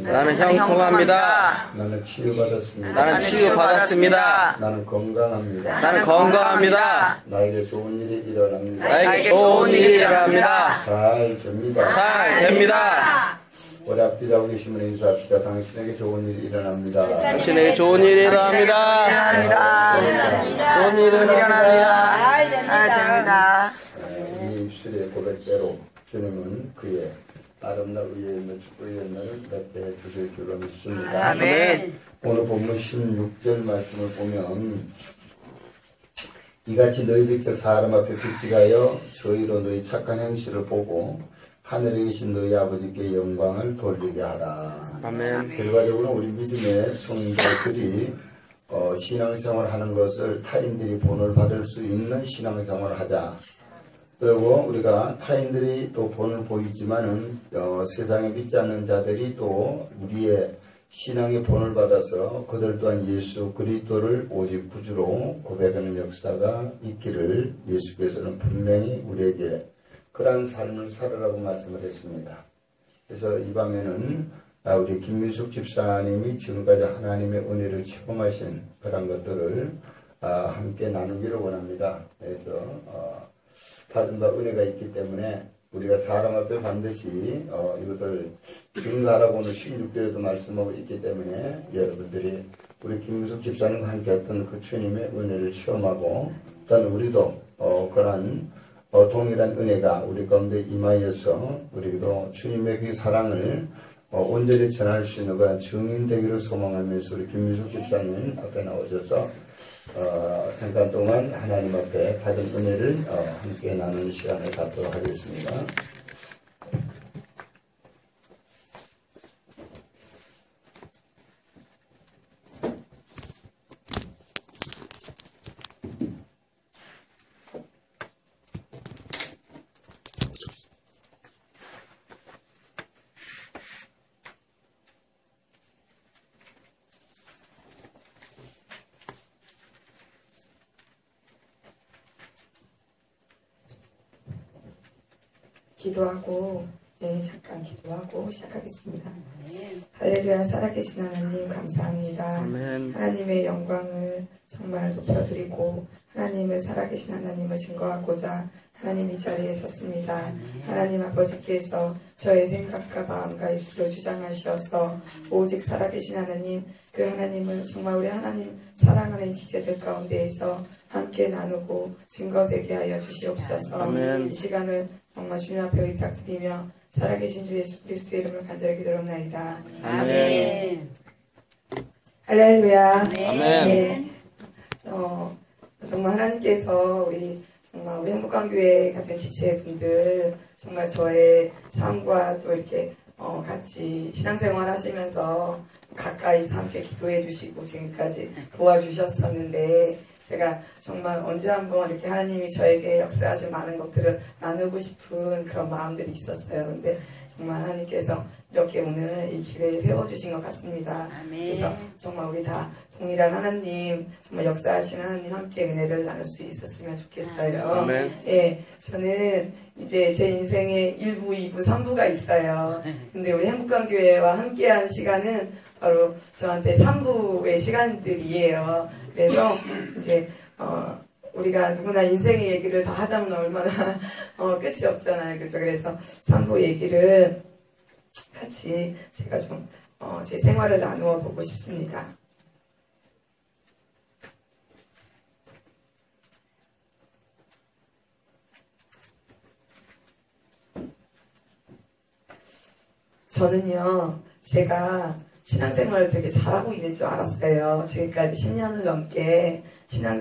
나는 형통합니다. 나는 치유받았습니다. 나는 치유받았습니다. 나는 건강합니다. 나는 건강합니다. 나에게 좋은 일이 일어납니다. 나에게 좋은 일이 일어납니다. 잘 됩니다. 잘 됩니다. 우리 앞에 자고 계시면 인사합시다. 당신에게 좋은 일이 일어납니다. 당신에게 좋은 일이 일어납니다. 좋은 일이 일어납니다. 잘 됩니다. 이 입술의 고백대로 주님은 그의 아름다운 의에 있는 축복의 연단을 몇 배 주실 줄로 믿습니다. 아멘. 오늘 본문 16절 말씀을 보면 이같이 너희들이 사람 앞에 빛이가여 저희로 너희 착한 행실을 보고 하늘에 계신 너희 아버지께 영광을 돌리게 하라. 아멘. 결과적으로 우리 믿음의 성도들이 신앙생활을 하는 것을 타인들이 본을 받을 수 있는 신앙생활을 하자. 그리고 우리가 타인들이 또 본을 보이지만은 세상에 믿지 않는 자들이 또 우리의 신앙의 본을 받아서 그들 또한 예수 그리스도를 오직 구주로 고백하는 역사가 있기를 예수께서는 분명히 우리에게 그러한 삶을 살아라고 말씀을 했습니다. 그래서 이 밤에는 우리 김민숙 집사님이 지금까지 하나님의 은혜를 체험하신 그런 것들을 함께 나누기를 원합니다. 그래서 받은 바 은혜가 있기 때문에 우리가 사람 앞에 반드시 이것을 증가하라고 오늘 16절에도 말씀하고 있기 때문에 여러분들이 우리 김민숙 집사님과 함께 했던 그 주님의 은혜를 체험하고 또한 우리도 그러한 동일한 은혜가 우리 가운데 임하여서 우리도 주님의 그 사랑을 온전히 전할 수 있는 그런 증인 되기를 소망하면서 우리 김민숙 집사님 앞에 나오셔서 잠깐 동안 하나님 앞에 받은 은혜를 함께 나누는 시간을 갖도록 하겠습니다. 기도하고 잠깐 기도하고 시작하겠습니다. 할렐루야. 살아계신 하나님 감사합니다. 아멘. 하나님의 영광을 정말 높여드리고 하나님을 살아계신 하나님을 증거하고자 하나님 이 자리에 섰습니다. 하나님 아버지께서 저의 생각과 마음과 입술을 주장하시어서 오직 살아계신 하나님 그 하나님을 정말 우리 하나님 사랑하는 지체들 가운데에서 함께 나누고 증거되게 하여 주시옵소서. 아멘. 이 시간을 정말 주님 앞에 의탁드리며 살아계신 주 예수 그리스도의 이름을 간절히 기도합나이다. 아멘. 할렐루야. 아멘. 네. 정말 하나님께서 우리 행복한 교회 같은 지체분들 정말 저의 삶과 또 이렇게 같이 신앙생활 하시면서 가까이서 함께 기도해 주시고 지금까지 도와주셨었는데 제가 정말 언제 한번 이렇게 하나님이 저에게 역사하신 많은 것들을 나누고 싶은 그런 마음들이 있었어요. 근데 정말 하나님께서 이렇게 오늘 이 기회에 세워주신 것 같습니다. 아멘. 그래서 정말 우리 다 동일한 하나님, 정말 역사하시는 하나님 함께 은혜를 나눌 수 있었으면 좋겠어요. 아멘. 예, 저는 이제 제 인생에 1부, 2부, 3부가 있어요. 근데 우리 행복한 교회와 함께한 시간은 바로 저한테 3부의 시간들이에요. 그래서 이제 우리가 누구나 인생의 얘기를 다 하자면 얼마나 끝이 없잖아요. 그죠? 그래서 3부 얘기를 같이 제가 좀 제 생활을 나누어 보고 싶습니다. 저는요, 제가 신앙생활을 되게 잘하고 있는 줄 알았어요. 지금까지 10년을 넘게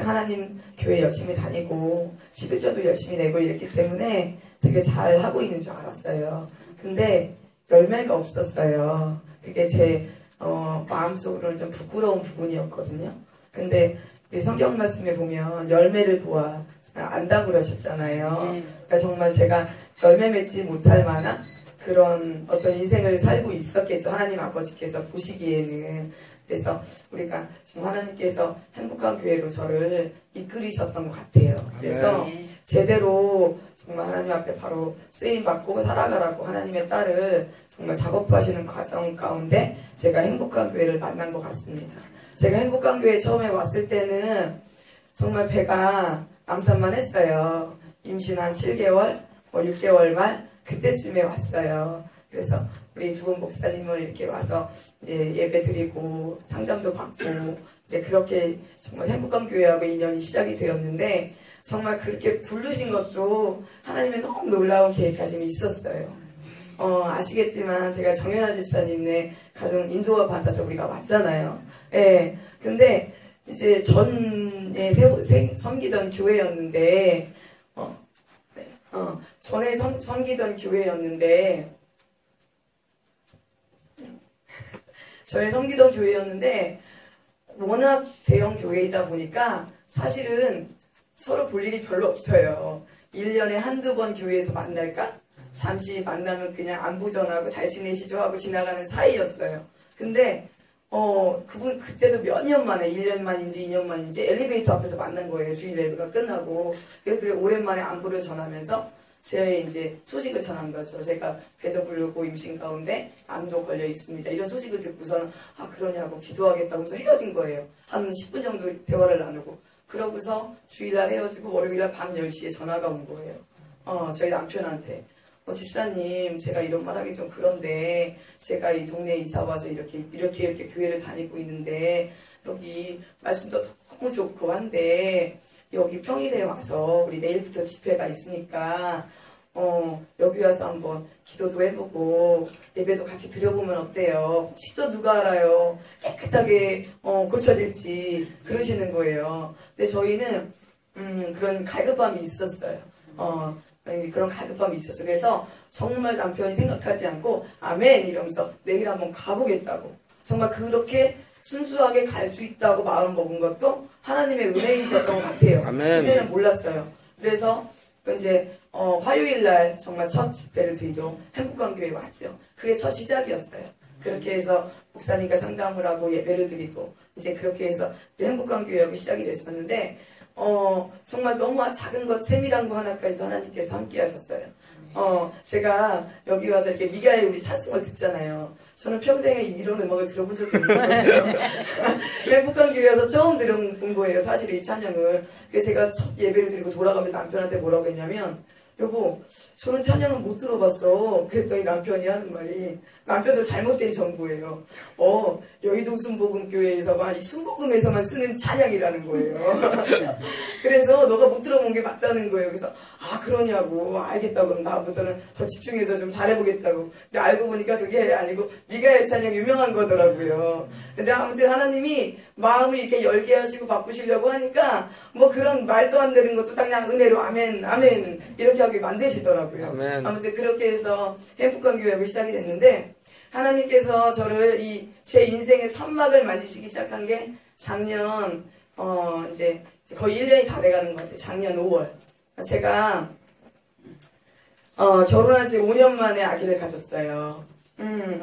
하나님 교회 열심히 다니고 11조도 열심히 내고 이랬기 때문에 되게 잘하고 있는 줄 알았어요. 근데 열매가 없었어요. 그게 제 마음속으로는 좀 부끄러운 부분이었거든요. 근데 우리 성경 말씀에 보면 열매를 보아 안다고 그러셨잖아요. 그러니까 정말 제가 열매 맺지 못할 만한 그런 어떤 인생을 살고 있었겠죠. 하나님 아버지께서 보시기에는. 그래서 우리가 지금 하나님께서 행복한 교회로 저를 이끌으셨던 것 같아요. 그래서 제대로 정말 하나님 앞에 바로 쓰임받고 살아가라고 하나님의 딸을 정말 작업하시는 과정 가운데 제가 행복한 교회를 만난 것 같습니다. 제가 행복한 교회 처음에 왔을 때는 정말 배가 남산만 했어요. 임신 한 7개월, 6개월 말 그때쯤에 왔어요. 그래서 우리 두 분 목사님을 이렇게 와서 예배 드리고 상담도 받고 이제 그렇게 정말 행복한 교회하고 인연이 시작이 되었는데 정말 그렇게 부르신 것도 하나님의 너무 놀라운 계획하심이 있었어요. 아시겠지만 제가 정연아 집사님네 가정 인도와 받아서 우리가 왔잖아요. 예. 근데 이제 전에 섬기던 교회였는데 전에 섬기던 교회였는데 워낙 대형 교회이다 보니까 사실은 서로 볼 일이 별로 없어요. 1년에 한두 번 교회에서 만날까? 잠시 만나면 그냥 안부 전하고 잘 지내시죠 하고 지나가는 사이였어요. 근데 그분 그때도 몇 년 만에 1년 만인지 2년 만인지 엘리베이터 앞에서 만난 거예요. 주일 예배가 끝나고. 그래서 그래 오랜만에 안부를 전하면서 제 이제 소식을 전한 거죠. 제가 배도 부르고 임신 가운데 암도 걸려 있습니다. 이런 소식을 듣고서는 그러냐고 기도하겠다고 해서 헤어진 거예요. 한 10분 정도 대화를 나누고. 그러고서 주일날 헤어지고 월요일날 밤 10시에 전화가 온 거예요. 저희 남편한테. 집사님, 제가 이런 말 하기 좀 그런데, 제가 이 동네에 이사 와서 이렇게 교회를 다니고 있는데, 여기 말씀도 너무 좋고 한데, 여기 평일에 와서 우리 내일부터 집회가 있으니까, 여기 와서 한번 기도도 해보고, 예배도 같이 드려보면 어때요? 혹시 또 누가 알아요? 깨끗하게, 고쳐질지, 그러시는 거예요. 근데 저희는, 그런 갈급함이 있었어요. 그런 갈급함이 있었어요. 그래서 정말 남편이 생각하지 않고 아멘 이러면서 내일 한번 가보겠다고 정말 그렇게 순수하게 갈 수 있다고 마음 먹은 것도 하나님의 은혜이셨던 것 같아요. 아멘. 그때는 몰랐어요. 그래서 이제 화요일날 정말 첫 집회를 드리러 행복한 교회에 왔죠. 그게 첫 시작이었어요. 그렇게 해서 목사님과 상담을 하고 예배를 드리고 이제 그렇게 해서 행복한 교회하고 시작이 됐었는데 정말 너무 작은 것, 세밀한 거 하나까지도 하나님께서 함께 하셨어요. 제가 여기 와서 이렇게 미가의 우리 찬송을 듣잖아요. 저는 평생에 이런 음악을 들어본 적이 없는 거예요. 행복한 교회 와서 처음 들어본 거예요. 사실 이 찬양을. 그래서 제가 첫 예배를 드리고 돌아가면서 남편한테 뭐라고 했냐면, 여보, 저런 찬양은 못 들어봤어. 그랬더니 남편이 하는 말이, 남편도 잘못된 정보예요. 여의도 순복음교회에서만, 이 순복음에서만 쓰는 찬양이라는 거예요. 그래서 너가 못 들어본 게 맞다는 거예요. 그래서, 그러냐고. 알겠다고. 그럼 다음부터는 더 집중해서 좀 잘해보겠다고. 근데 알고 보니까 그게 아니고, 미가엘 찬양 유명한 거더라고요. 근데 아무튼 하나님이 마음을 이렇게 열게 하시고 바꾸시려고 하니까, 뭐 그런 말도 안 되는 것도 다 그냥 은혜로 아멘, 아멘. 이렇게 하게 만드시더라고요. 아멘. 아무튼 그렇게 해서 행복한 교회가 시작이 됐는데, 하나님께서 저를 제 인생의 선막을 만지시기 시작한 게 작년, 이제 거의 1년이 다 돼가는 것 같아요. 작년 5월. 제가, 결혼한 지 5년 만에 아기를 가졌어요.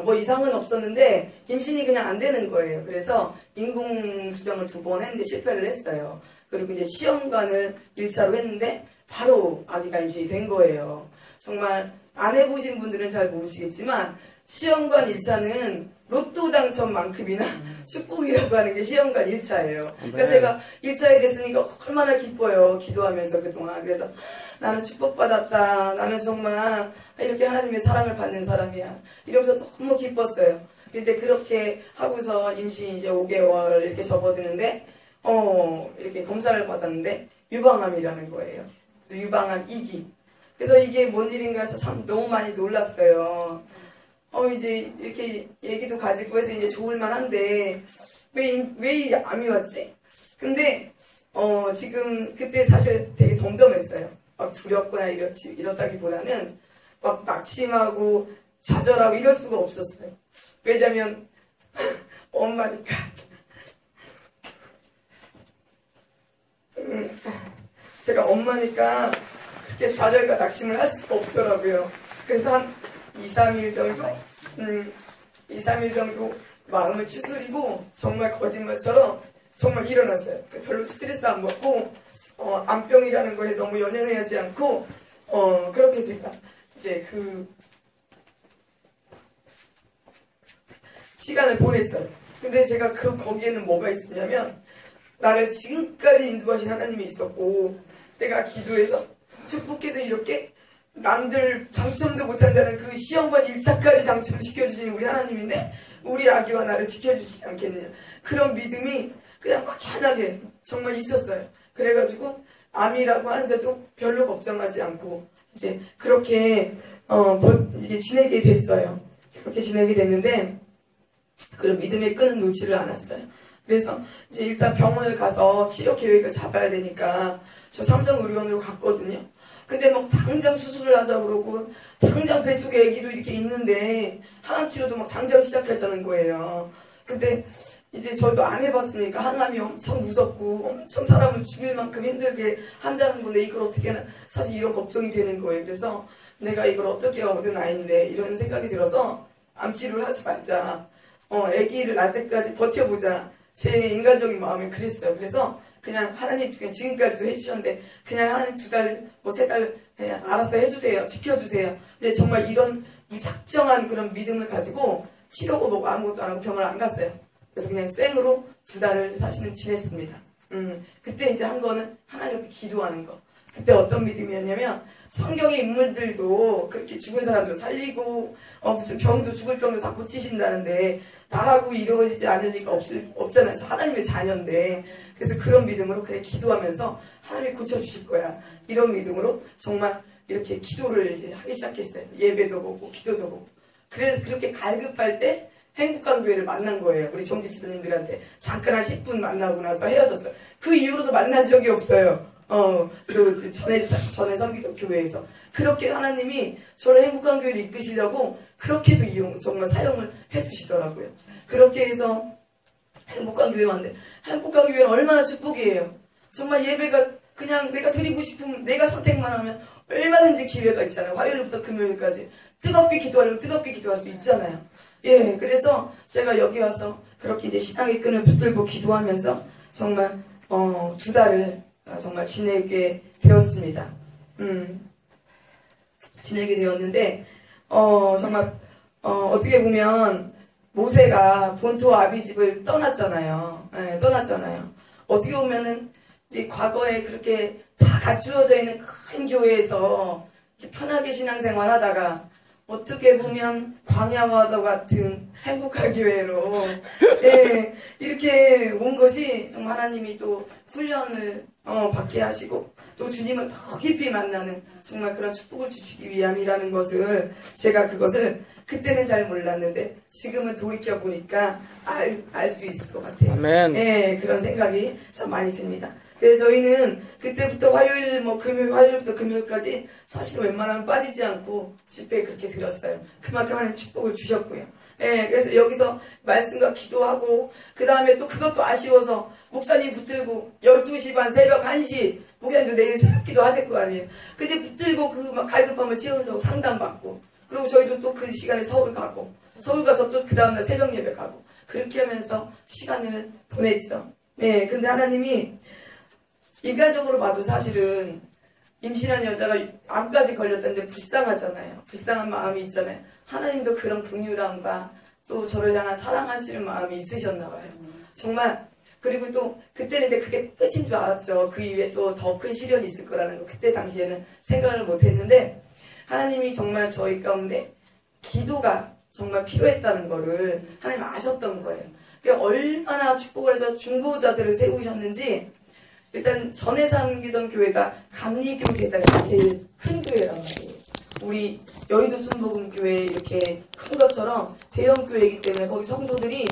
뭐 이상은 없었는데, 임신이 그냥 안 되는 거예요. 그래서 인공수정을 2번 했는데 실패를 했어요. 그리고 이제 시험관을 1차로 했는데, 바로 아기가 임신이 된 거예요. 정말 안 해보신 분들은 잘 모르시겠지만 시험관 1차는 로또 당첨만큼이나 축복이라고 하는 게 시험관 1차예요. 그러니까 제가 1차에 됐으니까 얼마나 기뻐요. 기도하면서 그동안. 그래서 나는 축복받았다. 나는 정말 이렇게 하나님의 사랑을 받는 사람이야. 이러면서 너무 기뻤어요. 근데 그렇게 하고서 임신 이제 5개월 이렇게 접어드는데 이렇게 검사를 받았는데 유방암이라는 거예요. 유방암 2기. 그래서 이게 뭔 일인가 해서 참 너무 많이 놀랐어요. 이제 이렇게 얘기도 가지고 해서 이제 좋을만 한데, 왜 이 암이 왔지? 근데, 지금, 그때 사실 되게 덤덤했어요. 막 두렵거나 이렇다기보다는 막 낙심하고 좌절하고 이럴 수가 없었어요. 왜냐면, 엄마니까. 제가 엄마니까 그렇게 좌절과 낙심을 할 수가 없더라고요. 그래서 한 2-3일 정도 마음을 추스리고 정말 거짓말처럼 정말 일어났어요. 별로 스트레스 안 받고 암병이라는 거에 너무 연연하지 않고 그렇게 제가 이제 시간을 보냈어요. 근데 제가 거기에는 뭐가 있었냐면 나를 지금까지 인도하신 하나님이 있었고 내가 기도해서 축복해서 이렇게 남들 당첨도 못한다는 그 시험관 1차까지 당첨시켜주신 우리 하나님인데 우리 아기와 나를 지켜주시지 않겠느냐. 그런 믿음이 그냥 막연하게 정말 있었어요. 그래가지고 암이라고 하는데도 별로 걱정하지 않고 이제 그렇게 이게 지내게 됐어요. 그렇게 지내게 됐는데 그런 믿음의 끈은 놓지를 않았어요. 그래서 이제 일단 병원을 가서 치료 계획을 잡아야 되니까 저 삼성의료원으로 갔거든요. 근데 막 당장 수술을 하자고 그러고 당장 뱃속에 아기도 이렇게 있는데 항암 치료도 막 당장 시작하자는 거예요. 근데 이제 저도 안 해봤으니까 항암이 엄청 무섭고 엄청 사람을 죽일 만큼 힘들게 한다는 건데 이걸 어떻게 하나 사실 이런 걱정이 되는 거예요. 그래서 내가 이걸 어떻게 얻은 아이인데 이런 생각이 들어서 암치료를 하지 말자. 아기를 낳을 때까지 버텨보자. 제 인간적인 마음이 그랬어요. 그래서 그냥 하나님 그냥 지금까지도 해주셨는데 그냥 하나님 2달 뭐 3달 그냥 알아서 해주세요. 지켜주세요. 근데 정말 이런 무작정한 그런 믿음을 가지고 치료고 뭐고 아무것도 안 하고 병원을 안 갔어요. 그래서 그냥 생으로 2달을 사실은 지냈습니다. 그때 이제 한 거는 하나님께 기도하는 거. 그때 어떤 믿음이었냐면 성경의 인물들도 그렇게 죽은 사람도 살리고 무슨 병도 죽을 병도 다 고치신다는데 나라고 이루어지지 않을 리가 없잖아요. 하나님의 자녀인데. 그래서 그런 믿음으로 그래 기도하면서 하나님이 고쳐주실 거야. 이런 믿음으로 정말 이렇게 기도를 이제 하기 시작했어요. 예배도 보고 기도도 보고. 그래서 그렇게 갈급할 때 행복한 교회를 만난 거예요. 우리 정집사님들한테 잠깐 한 10분 만나고 나서 헤어졌어요. 그 이후로도 만난 적이 없어요. 전에 섬기던 교회에서. 그렇게 하나님이 저를 행복한 교회를 이끄시려고 그렇게도 정말 사용을 해주시더라고요. 그렇게 해서 행복한 교회 왔는데, 행복한 교회는 얼마나 축복이에요. 정말 예배가 그냥 내가 드리고 싶으면 내가 선택만 하면 얼마든지 기회가 있잖아요. 화요일부터 금요일까지 뜨겁게 기도하려면 뜨겁게 기도할 수 있잖아요. 예, 그래서 제가 여기 와서 그렇게 이제 신앙의 끈을 붙들고 기도하면서 정말 2달을 정말 지내게 되었습니다. 지내게 되었는데 정말 어떻게 보면 모세가 본토 아비집을 떠났잖아요. 네, 떠났잖아요. 어떻게 보면은 이 과거에 그렇게 다 갖추어져 있는 큰 교회에서 편하게 신앙생활 하다가 어떻게 보면 광야와도 같은 행복한 교회로 예, 이렇게 온 것이 정말 하나님이 또 훈련을 받게 하시고 또 주님을 더 깊이 만나는 정말 그런 축복을 주시기 위함이라는 것을 제가 그것을 그때는 잘 몰랐는데 지금은 돌이켜보니까 알 수 있을 것 같아요. 아멘. 예, 그런 생각이 참 많이 듭니다. 그래서 저희는 그때부터 화요일부터 금요일까지 사실 웬만하면 빠지지 않고 집회에 그렇게 드렸어요. 그만큼 하나님 축복을 주셨고요. 예, 그래서 여기서 말씀과 기도하고 그 다음에 또 그것도 아쉬워서 목사님 붙들고 12시 반 새벽 1시 목사님도 내일 새벽 기도 하실 거 아니에요. 근데 붙들고 그 막 갈급함을 채우려고 상담받고 그리고 저희도 또 그 시간에 서울 가고 서울 가서 또 그 다음날 새벽 예배 가고 그렇게 하면서 시간을 보냈죠. 예, 근데 하나님이 인간적으로 봐도 사실은 임신한 여자가 암까지 걸렸다는데 불쌍하잖아요. 불쌍한 마음이 있잖아요. 하나님도 그런 긍휼함과 또 저를 향한 사랑하시는 마음이 있으셨나 봐요. 정말. 그리고 또 그때는 이제 그게 끝인 줄 알았죠. 그 이후에 또 더 큰 시련이 있을 거라는 거 그때 당시에는 생각을 못 했는데 하나님이 정말 저희 가운데 기도가 정말 필요했다는 거를 하나님 아셨던 거예요. 그러니까 얼마나 축복을 해서 중보자들을 세우셨는지 일단 전에 섬기던 교회가 감리교 재단이 제일 큰 교회란 말이에요. 우리 여의도 순복음교회 이렇게 큰 것처럼 대형 교회이기 때문에 거기 성도들이